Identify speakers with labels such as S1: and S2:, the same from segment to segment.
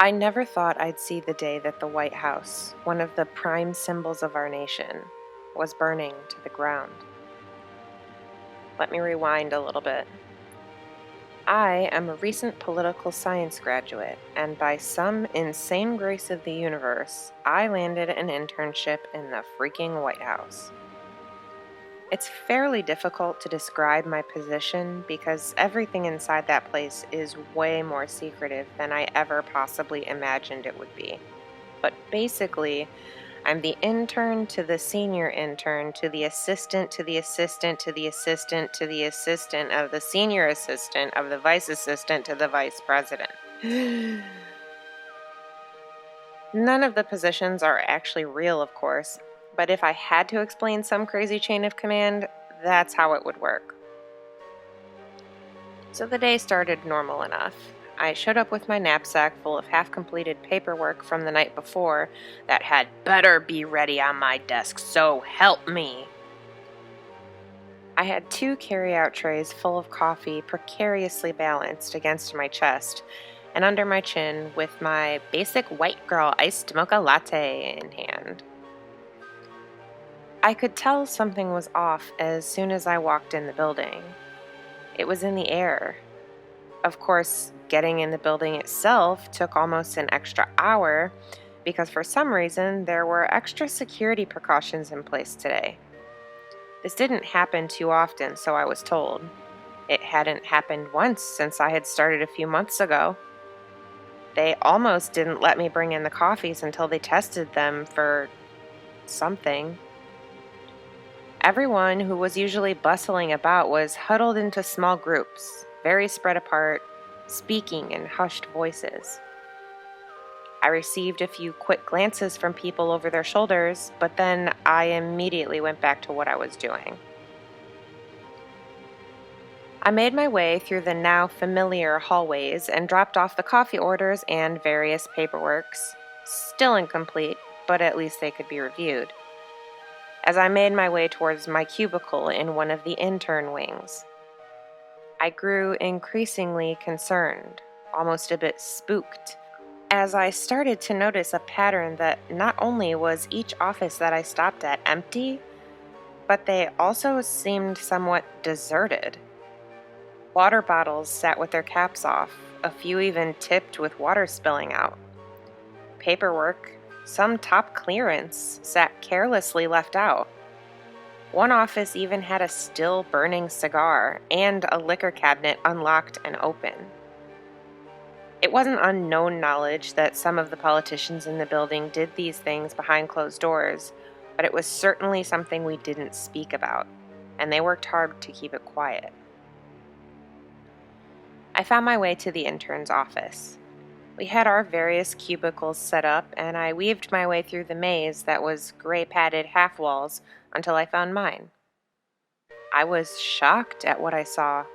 S1: I never thought I'd see the day that the White House, one of the prime symbols of our nation, was burning to the ground. Let me rewind a little bit. I am a recent political science graduate, and by some insane grace of the universe, I landed an internship in the freaking White House. It's fairly difficult to describe my position because everything inside that place is way more secretive than I ever possibly imagined it would be. But basically, I'm the intern to the senior intern to the assistant to the assistant to the assistant to the assistant of the senior assistant of the vice assistant to the vice president. None of the positions are actually real, of course, but if I had to explain some crazy chain of command, that's how it would work. So the day started normal enough. I showed up with my knapsack full of half-completed paperwork from the night before that had better be ready on my desk, so help me. I had 2 carry-out trays full of coffee precariously balanced against my chest and under my chin with my basic white girl iced mocha latte in hand. I could tell something was off as soon as I walked in the building. It was in the air. Of course, getting in the building itself took almost an extra hour because for some reason there were extra security precautions in place today. This didn't happen too often, so I was told. It hadn't happened once since I had started a few months ago. They almost didn't let me bring in the coffees until they tested them for something. Everyone who was usually bustling about was huddled into small groups, very spread apart, speaking in hushed voices. I received a few quick glances from people over their shoulders, but then I immediately went back to what I was doing. I made my way through the now familiar hallways and dropped off the coffee orders and various paperworks, still incomplete, but at least they could be reviewed, as I made my way towards my cubicle in one of the intern wings. I grew increasingly concerned, almost a bit spooked, as I started to notice a pattern that not only was each office that I stopped at empty, but they also seemed somewhat deserted. Water bottles sat with their caps off, a few even tipped with water spilling out. Paperwork, some top clearance, sat carelessly left out. One office even had a still burning cigar and a liquor cabinet unlocked and open. It wasn't unknown knowledge that some of the politicians in the building did these things behind closed doors, but it was certainly something we didn't speak about, and they worked hard to keep it quiet. I found my way to the intern's office. We had our various cubicles set up, and I weaved my way through the maze that was gray-padded half-walls until I found mine. I was shocked at what I saw.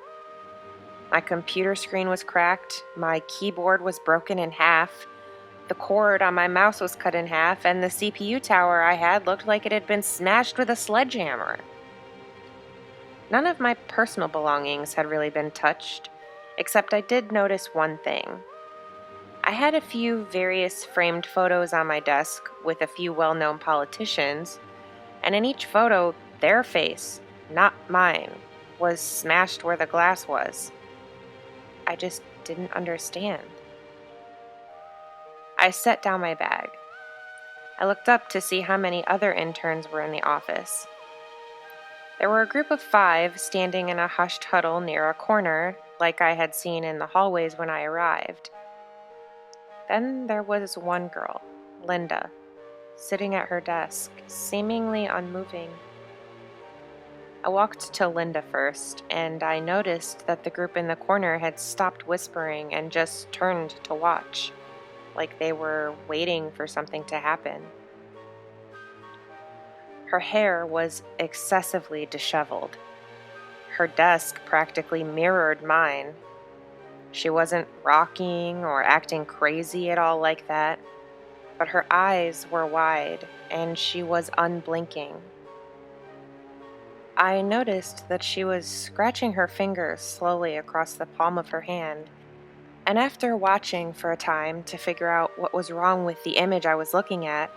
S1: My computer screen was cracked, my keyboard was broken in half, the cord on my mouse was cut in half, and the CPU tower I had looked like it had been smashed with a sledgehammer. None of my personal belongings had really been touched, except I did notice one thing. I had a few various framed photos on my desk with a few well-known politicians, and in each photo, their face, not mine, was smashed where the glass was. I just didn't understand. I set down my bag. I looked up to see how many other interns were in the office. There were a group of 5 standing in a hushed huddle near a corner, like I had seen in the hallways when I arrived. Then there was one girl, Linda, sitting at her desk, seemingly unmoving. I walked to Linda first, and I noticed that the group in the corner had stopped whispering and just turned to watch, like they were waiting for something to happen. Her hair was excessively disheveled. Her desk practically mirrored mine. She wasn't rocking or acting crazy at all like that, but her eyes were wide, and she was unblinking. I noticed that she was scratching her fingers slowly across the palm of her hand, And after watching for a time to figure out what was wrong with the image I was looking at,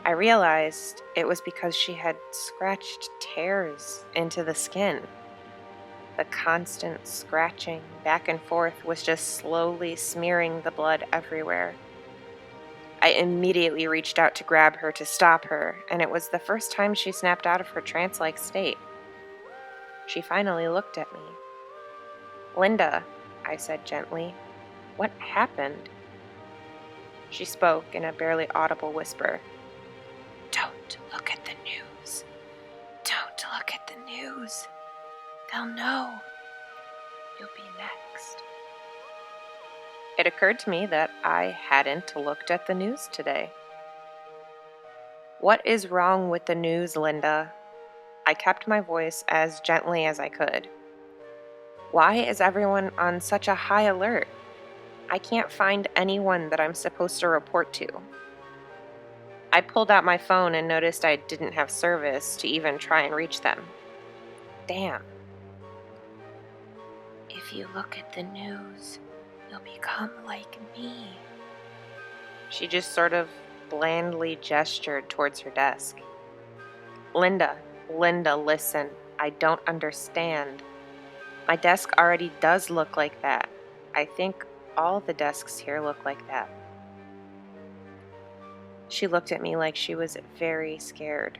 S1: I realized it was because she had scratched tears into the skin. The constant scratching back and forth was just slowly smearing the blood everywhere. I immediately reached out to grab her to stop her, and it was the first time she snapped out of her trance-like state. She finally looked at me. "Linda," I said gently, "what happened?" She spoke in a barely audible whisper. "Don't look at the news. Don't look at the news. They'll know. You'll be next." It occurred to me that I hadn't looked at the news today. "What is wrong with the news, Linda?" I kept my voice as gently as I could. "Why is everyone on such a high alert? I can't find anyone that I'm supposed to report to." I pulled out my phone and noticed I didn't have service to even try and reach them. Damn. "If you look at the news, you'll become like me." She just sort of blandly gestured towards her desk. Linda, listen, I don't understand. My desk already does look like that. I think all the desks here look like that." She looked at me like she was very scared.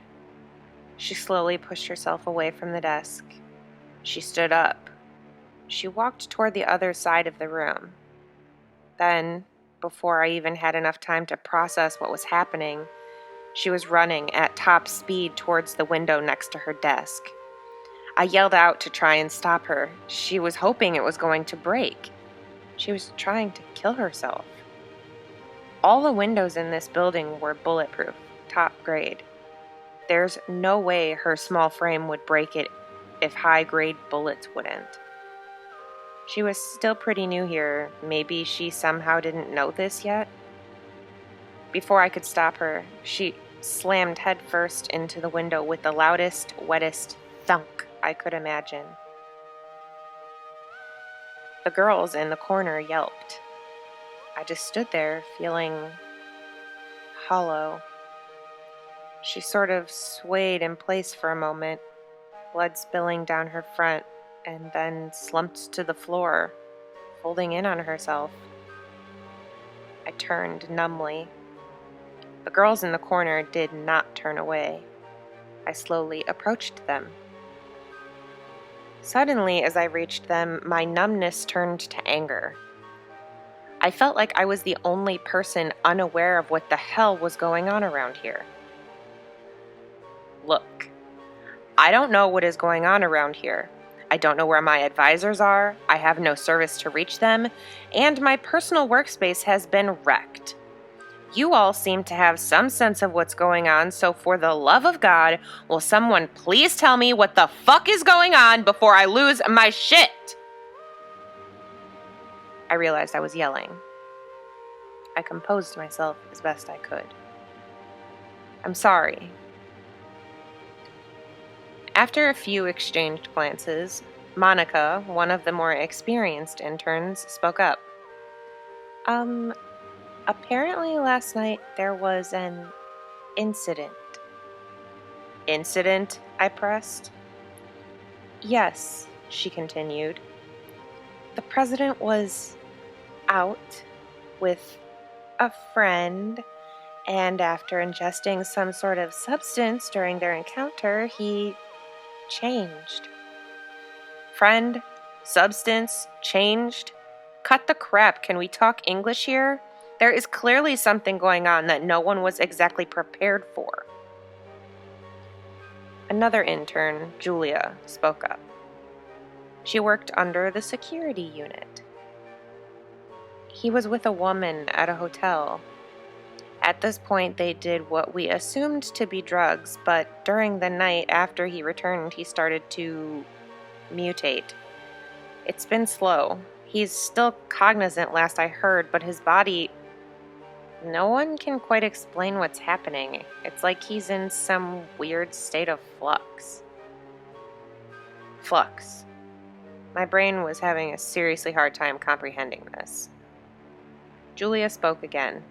S1: She slowly pushed herself away from the desk. She stood up. She walked toward the other side of the room. Then, before I even had enough time to process what was happening, she was running at top speed towards the window next to her desk. I yelled out to try and stop her. She was hoping it was going to break. She was trying to kill herself. All the windows in this building were bulletproof, top grade. There's no way her small frame would break it if high-grade bullets wouldn't. She was still pretty new here. Maybe she somehow didn't know this yet. Before I could stop her, she slammed headfirst into the window with the loudest, wettest thunk I could imagine. The girls in the corner yelped. I just stood there, feeling hollow. She sort of swayed in place for a moment, blood spilling down her front, and then slumped to the floor, folding in on herself. I turned numbly. The girls in the corner did not turn away. I slowly approached them. Suddenly, as I reached them, my numbness turned to anger. I felt like I was the only person unaware of what the hell was going on around here. Look, I don't know what is going on around here. I don't know where my advisors are, I have no service to reach them, and my personal workspace has been wrecked. You all seem to have some sense of what's going on, so for the love of God, will someone please tell me what the fuck is going on before I lose my shit? I realized I was yelling. I composed myself as best I could. "I'm sorry." After a few exchanged glances, Monica, one of the more experienced interns, spoke up. Apparently last night there was an incident." "Incident?" I pressed. "Yes," she continued. "The president was out with a friend, and after ingesting some sort of substance during their encounter, he changed." "Friend, substance, changed? Cut the crap. Can we talk English here? There is clearly something going on that no one was exactly prepared for." Another intern, Julia, spoke up. She worked under the security unit. "He was with a woman at a hotel. At this point, they did what we assumed to be drugs, but during the night after he returned, he started to mutate. It's been slow. He's still cognizant last I heard, but his body... No one can quite explain what's happening. It's like he's in some weird state of flux." Flux. My brain was having a seriously hard time comprehending this. Julia spoke again.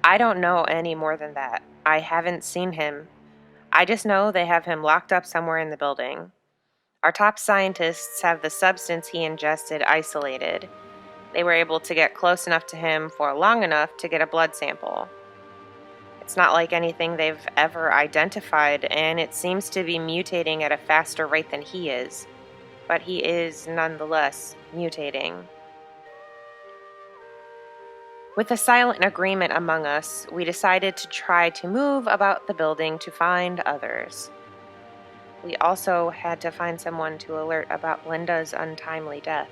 S1: I don't know any more than that. I haven't seen him. I just know they have him locked up somewhere in the building. Our top scientists have the substance he ingested isolated. They were able to get close enough to him for long enough to get a blood sample. It's not like anything they've ever identified, and it seems to be mutating at a faster rate than he is. But he is nonetheless mutating. With a silent agreement among us, we decided to try to move about the building to find others. We also had to find someone to alert about Linda's untimely death.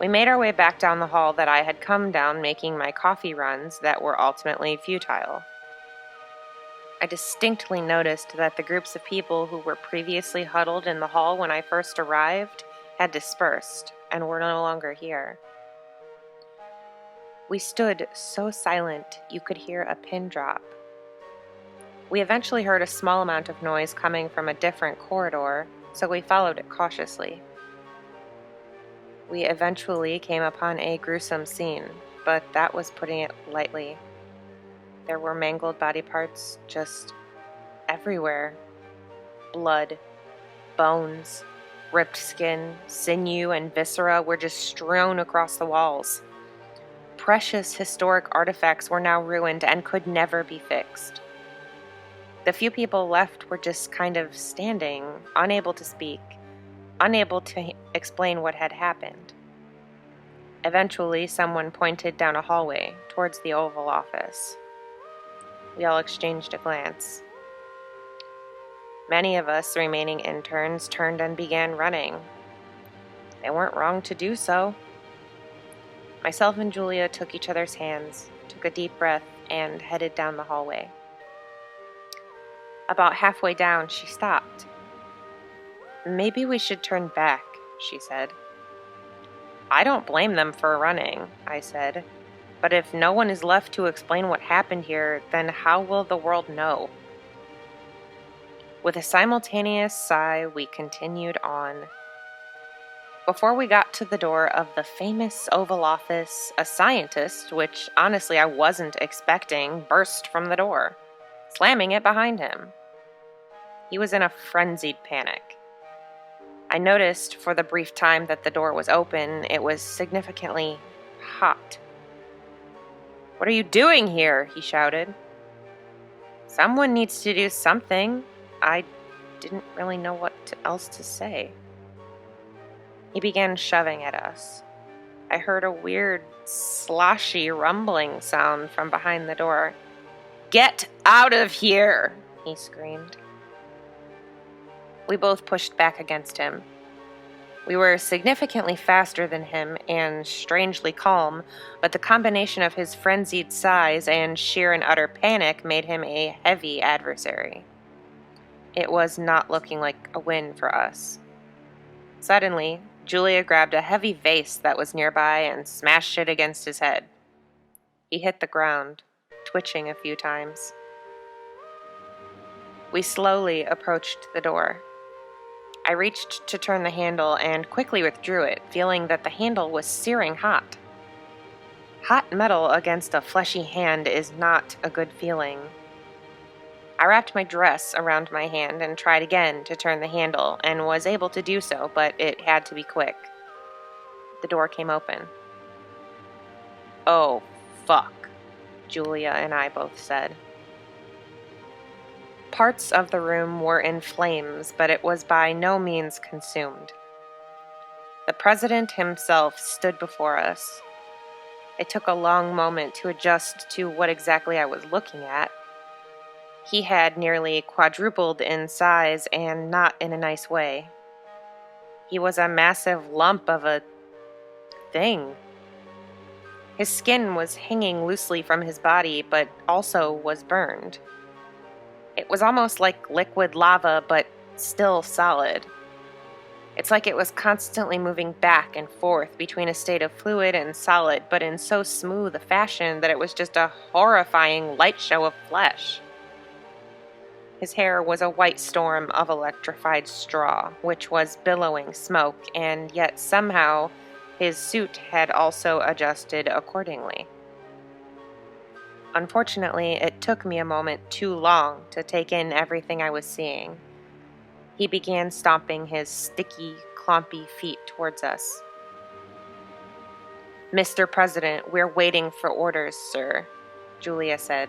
S1: We made our way back down the hall that I had come down, making my coffee runs that were ultimately futile. I distinctly noticed that the groups of people who were previously huddled in the hall when I first arrived had dispersed and were no longer here. We stood so silent you could hear a pin drop. We eventually heard a small amount of noise coming from a different corridor, so we followed it cautiously. We eventually came upon a gruesome scene, but that was putting it lightly. There were mangled body parts just everywhere. Blood, bones, ripped skin, sinew, and viscera were just strewn across the walls. Precious historic artifacts were now ruined and could never be fixed. The few people left were just kind of standing, unable to speak, unable to explain what had happened. Eventually, someone pointed down a hallway towards the Oval Office. We all exchanged a glance. Many of us remaining interns turned and began running. They weren't wrong to do so. Myself and Julia took each other's hands, took a deep breath, and headed down the hallway. About halfway down, she stopped. "Maybe we should turn back," she said. "I don't blame them for running," I said. "But if no one is left to explain what happened here, then how will the world know?" With a simultaneous sigh, we continued on. Before we got to the door of the famous Oval Office, a scientist, which honestly I wasn't expecting, burst from the door, slamming it behind him. He was in a frenzied panic. I noticed for the brief time that the door was open, it was significantly hot. "What are you doing here?" he shouted. "Someone needs to do something." I didn't really know what else to say. He began shoving at us. I heard a weird, sloshy rumbling sound from behind the door. "Get out of here!" he screamed. We both pushed back against him. We were significantly faster than him and strangely calm, but the combination of his frenzied size and sheer and utter panic made him a heavy adversary. It was not looking like a win for us. Suddenly, Julia grabbed a heavy vase that was nearby and smashed it against his head. He hit the ground, twitching a few times. We slowly approached the door. I reached to turn the handle and quickly withdrew it, feeling that the handle was searing hot. Hot metal against a fleshy hand is not a good feeling. I wrapped my dress around my hand and tried again to turn the handle, and was able to do so, but it had to be quick. The door came open. "Oh, fuck," Julia and I both said. Parts of the room were in flames, but it was by no means consumed. The president himself stood before us. It took a long moment to adjust to what exactly I was looking at. He had nearly quadrupled in size, and not in a nice way. He was a massive lump of a thing. His skin was hanging loosely from his body, but also was burned. It was almost like liquid lava, but still solid. It's like it was constantly moving back and forth between a state of fluid and solid, but in so smooth a fashion that it was just a horrifying light show of flesh. His hair was a white storm of electrified straw, which was billowing smoke, and yet somehow his suit had also adjusted accordingly. Unfortunately, it took me a moment too long to take in everything I was seeing. He began stomping his sticky, clompy feet towards us. "Mr. President, we're waiting for orders, sir," Julia said.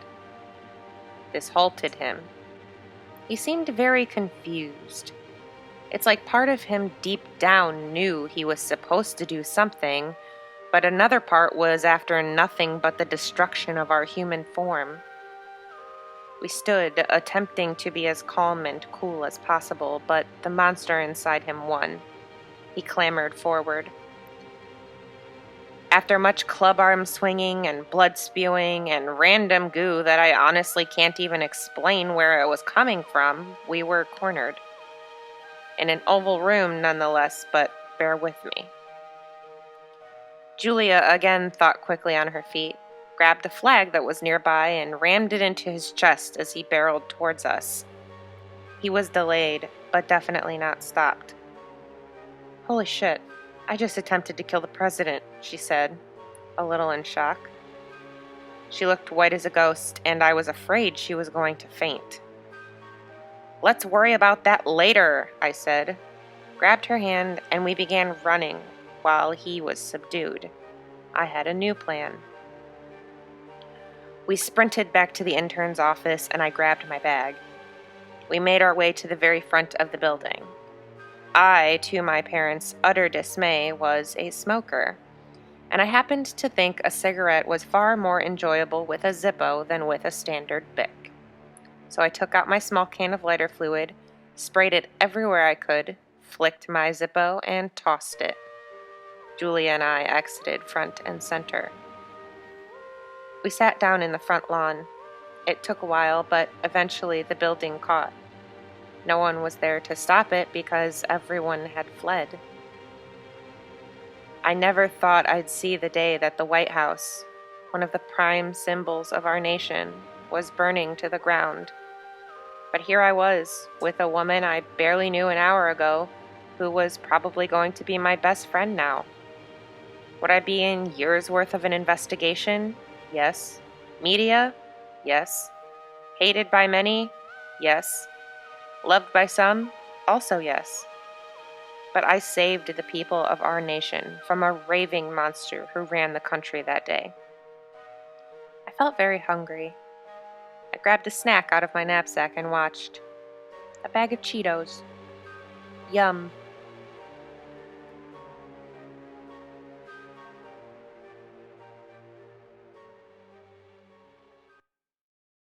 S1: This halted him. He seemed very confused. It's like part of him deep down knew he was supposed to do something, but another part was after nothing but the destruction of our human form. We stood, attempting to be as calm and cool as possible, but the monster inside him won. He clambered forward. After much club arm swinging and blood spewing and random goo that I honestly can't even explain where it was coming from, we were cornered. In an oval room nonetheless, but bear with me. Julia again thought quickly on her feet, grabbed a flag that was nearby, and rammed it into his chest as he barreled towards us. He was delayed, but definitely not stopped. "Holy shit, I just attempted to kill the president," she said, a little in shock. She looked white as a ghost, and I was afraid she was going to faint. "Let's worry about that later," I said, grabbed her hand, and we began running while he was subdued. I had a new plan. We sprinted back to the intern's office, and I grabbed my bag. We made our way to the very front of the building. I, to my parents' utter dismay, was a smoker, and I happened to think a cigarette was far more enjoyable with a zippo than with a standard Bic. So I took out my small can of lighter fluid, sprayed it everywhere I could, flicked my zippo, and tossed it. Julia and I exited front and center. We sat down in the front lawn. It took a while, but eventually the building caught. No one was there to stop it because everyone had fled. I never thought I'd see the day that the White House, one of the prime symbols of our nation, was burning to the ground. But here I was, with a woman I barely knew an hour ago, who was probably going to be my best friend now. Would I be in years' worth of an investigation? Yes. Media? Yes. Hated by many? Yes. Loved by some? Also yes. But I saved the people of our nation from a raving monster who ran the country that day. I felt very hungry. I grabbed a snack out of my knapsack and watched. A bag of Cheetos. Yum.